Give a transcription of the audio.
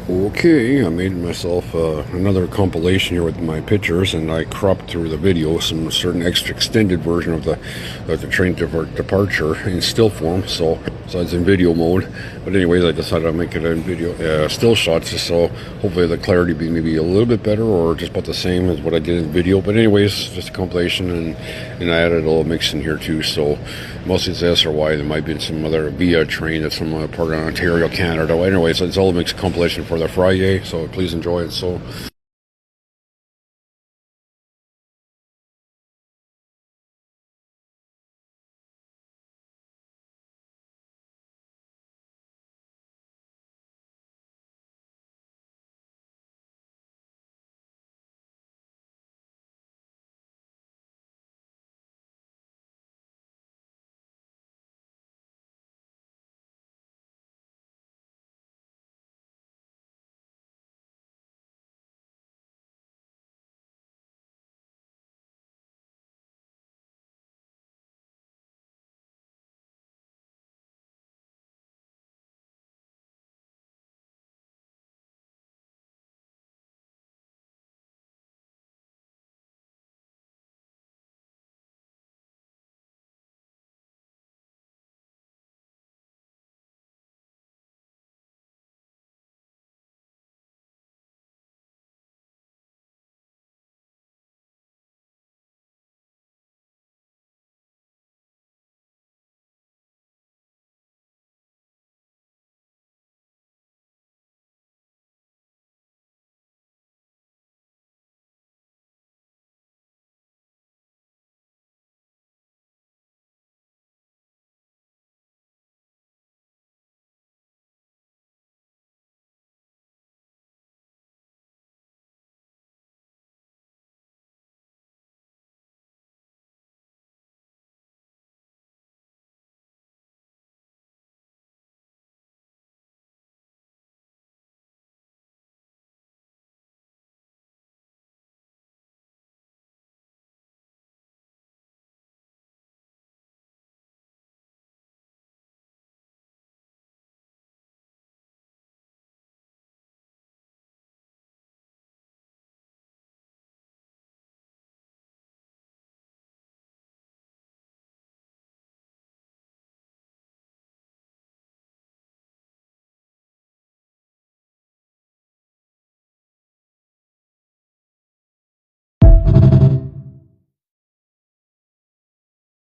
Okay, I made myself another compilation here with my pictures, and I cropped through the video some certain extra extended version of the train departure in still form. So it's in video mode. But anyways, I decided I'll make it in video still shots, so hopefully the clarity be maybe a little bit better or just about the same as what I did in video. But anyways, just a compilation, and I added a little mix in here too. So mostly it's SRY. There might be some other via train that's from part of Ontario, Canada. Anyways, it's all a mixed compilation for the Friday. So please enjoy it. So